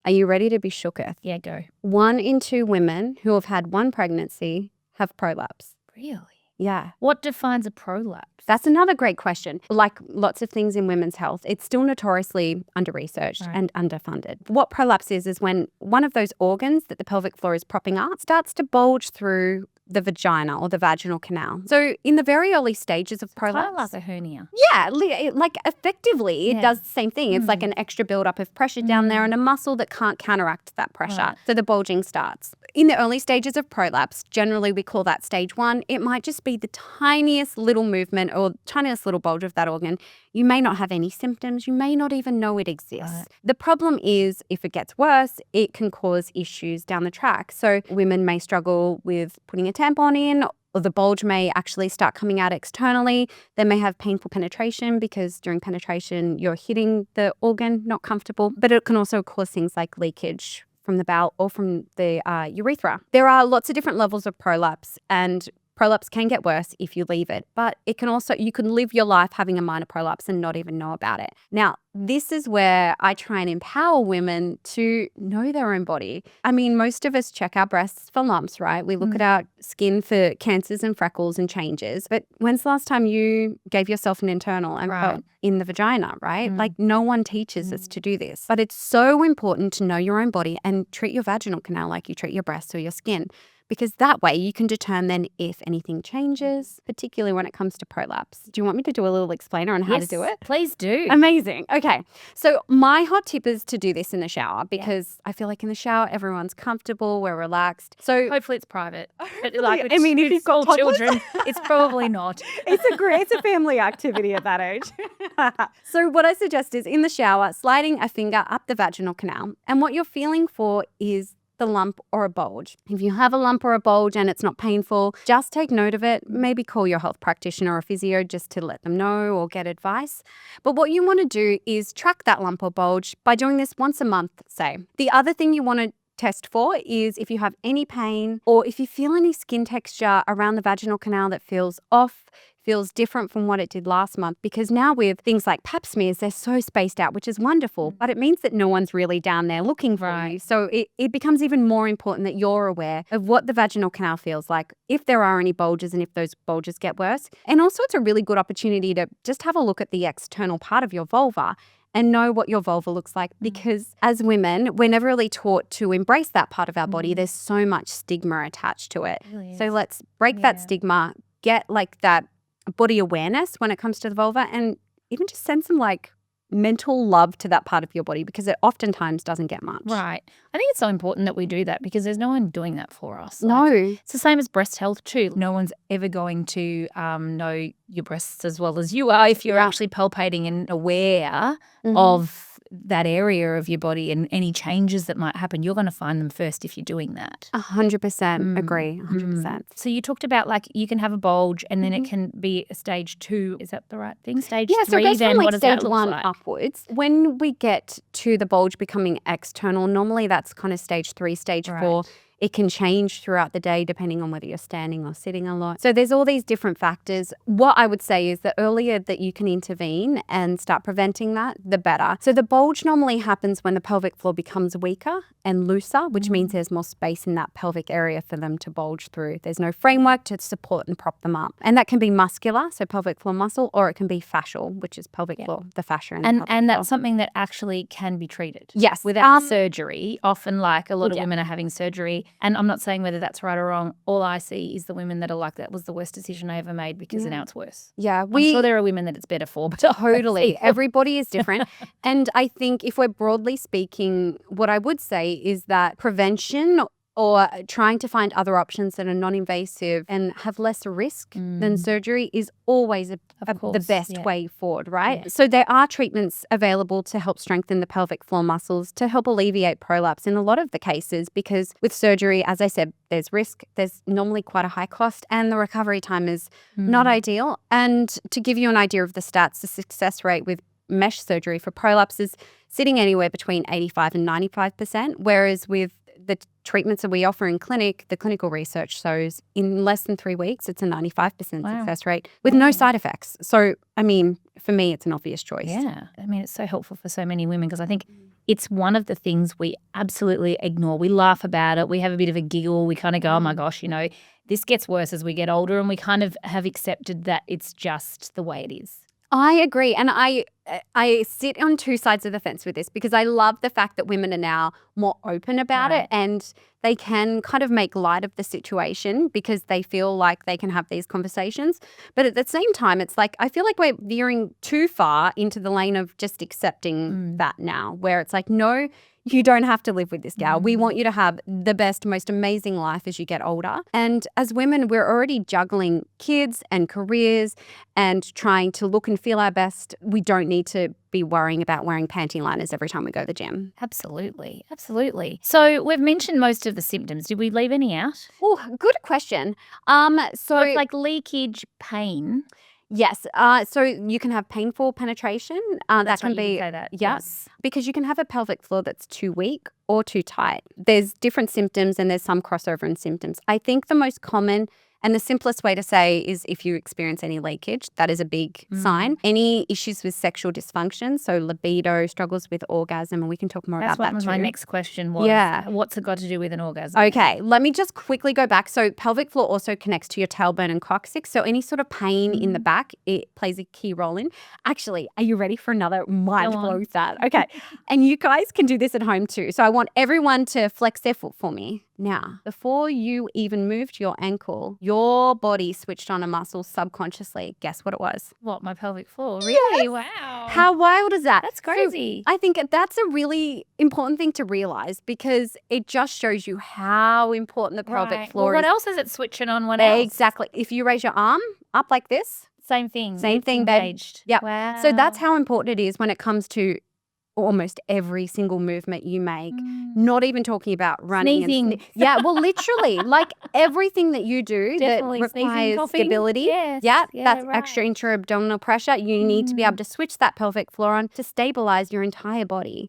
Are you ready to be shooketh? Yeah, go. 1 in 2 women who have had 1 pregnancy have prolapse. Really? Yeah. What defines a prolapse? That's another great question. Like lots of things in women's health, it's still notoriously under-researched and underfunded. What prolapse is when one of those organs that the pelvic floor is propping up starts to bulge through the vagina or the vaginal canal. So in the very early stages of prolapse. Kind of like a hernia. Yeah, like effectively it does the same thing. It's like an extra buildup of pressure down there and a muscle that can't counteract that pressure. Right. So the bulging starts. In the early stages of prolapse, generally we call that stage 1. It might just be the tiniest little movement or tiniest little bulge of that organ. You may not have any symptoms. You may not even know it exists. Right. The problem is if it gets worse, it can cause issues down the track. So women may struggle with putting a tampon in, or the bulge may actually start coming out externally. They may have painful penetration because during penetration you're hitting the organ, not comfortable. But it can also cause things like leakage from the bowel or from the urethra. There are lots of different levels of prolapse, and prolapse can get worse if you leave it, but it can also, you can live your life having a minor prolapse and not even know about it. Now, this is where I try and empower women to know their own body. I mean, most of us check our breasts for lumps, right? We look at our skin for cancers and freckles and changes. But when's the last time you gave yourself an internal and in the vagina, right? Like no one teaches us to do this. But it's so important to know your own body and treat your vaginal canal like you treat your breasts or your skin. Because that way you can determine if anything changes, particularly when it comes to prolapse. Do you want me to do a little explainer on how to do it? Please do. Amazing. Okay. So my hot tip is to do this in the shower because I feel like in the shower, everyone's comfortable, we're relaxed. So hopefully it's private. But I mean, if you've got children, it's probably not. It's a family activity at that age. So what I suggest is in the shower, sliding a finger up the vaginal canal. And what you're feeling for is the lump or a bulge. If you have a lump or a bulge and it's not painful, just take note of it. Maybe call your health practitioner or physio just to let them know or get advice. But what you want to do is track that lump or bulge by doing this once a month, say. The other thing you want to test for is if you have any pain or if you feel any skin texture around the vaginal canal that feels off, feels different from what it did last month, because now with things like pap smears, they're so spaced out, which is wonderful, but it means that no one's really down there looking for you. So it becomes even more important that you're aware of what the vaginal canal feels like, if there are any bulges and if those bulges get worse. And also it's a really good opportunity to just have a look at the external part of your vulva and know what your vulva looks like, because as women, we're never really taught to embrace that part of our body. There's so much stigma attached to it. Really so let's break that stigma, get like that body awareness when it comes to the vulva, and even just send some like mental love to that part of your body, because it oftentimes doesn't get much. Right. I think it's so important that we do that because there's no one doing that for us. No. It's the same as breast health too. No one's ever going to know your breasts as well as you are if you're actually palpating and aware of that area of your body and any changes that might happen. You're going to find them first if you're doing that. 100% agree. 100%. So you talked about like you can have a bulge and then it can be a stage 2. Is that the right thing? Stage 3, so it goes then from like what does that stage look 1 like? upwards. When we get to the bulge becoming external, normally that's kind of stage 3, stage 4. It can change throughout the day depending on whether you're standing or sitting a lot. So there's all these different factors. What I would say is the earlier that you can intervene and start preventing that, the better. So the bulge normally happens when the pelvic floor becomes weaker and looser, which means there's more space in that pelvic area for them to bulge through. There's no framework to support and prop them up. And that can be muscular, so pelvic floor muscle, or it can be fascial, which is pelvic floor, the fascia. And that's something that actually can be treated. Yes. Without surgery. Often like a lot of women are having surgery. And I'm not saying whether that's right or wrong. All I see is the women that are like, that was the worst decision I ever made because now it's worse. Yeah. I'm sure there are women that it's better for. But totally. Everybody is different. And I think if we're broadly speaking, what I would say is that prevention or trying to find other options that are non-invasive and have less risk than surgery is always the best way forward, right? Yeah. So there are treatments available to help strengthen the pelvic floor muscles to help alleviate prolapse in a lot of the cases, because with surgery, as I said, there's risk, there's normally quite a high cost, and the recovery time is not ideal. And to give you an idea of the stats, the success rate with mesh surgery for prolapse is sitting anywhere between 85 and 95%, whereas with the treatments that we offer in clinic, the clinical research shows in less than 3 weeks, it's a 95% success rate with no side effects. So, I mean, for me, it's an obvious choice. Yeah. I mean, it's so helpful for so many women because I think it's one of the things we absolutely ignore. We laugh about it. We have a bit of a giggle. We kind of go, oh my gosh, this gets worse as we get older, and we kind of have accepted that it's just the way it is. I agree. And I sit on two sides of the fence with this because I love the fact that women are now more open about it, and they can kind of make light of the situation because they feel like they can have these conversations. But at the same time, it's like I feel like we're veering too far into the lane of just accepting that now, where it's like, no, you don't have to live with this gal. We want you to have the best, most amazing life as you get older. And as women, we're already juggling kids and careers and trying to look and feel our best. We don't need to be worrying about wearing panty liners every time we go to the gym. Absolutely. Absolutely. So we've mentioned most of the symptoms. Did we leave any out? Oh, good question. So it's like leakage, pain. Yes. So you can have painful penetration. That can be, yes, because you can have a pelvic floor that's too weak or too tight. There's different symptoms and there's some crossover in symptoms. I think the most common and the simplest way to say is if you experience any leakage, that is a big sign. Any issues with sexual dysfunction, so libido, struggles with orgasm, and we can talk more about that too. That's what my next question was. Yeah. What's it got to do with an orgasm? Okay, let me just quickly go back. So pelvic floor also connects to your tailbone and coccyx. So any sort of pain in the back, it plays a key role in. Actually, are you ready for another mind blow with that? Okay, and you guys can do this at home too. So I want everyone to flex their foot for me. Now, before you even moved your ankle, your body switched on a muscle subconsciously. Guess what it was? What, my pelvic floor? Really? Yes. Wow. How wild is that? That's crazy. So I think that's a really important thing to realize because it just shows you how important the pelvic floor is. What else is it switching on? What else? Exactly. If you raise your arm up like this. Same thing. Same thing, babe. Yeah. Wow. So that's how important it is when it comes to almost every single movement you make, not even talking about running. Sneezing. Well, literally, like everything that you do Definitely. that requires Sneezing, stability. Yes. That's extra intra-abdominal pressure. You need to be able to switch that pelvic floor on to stabilize your entire body.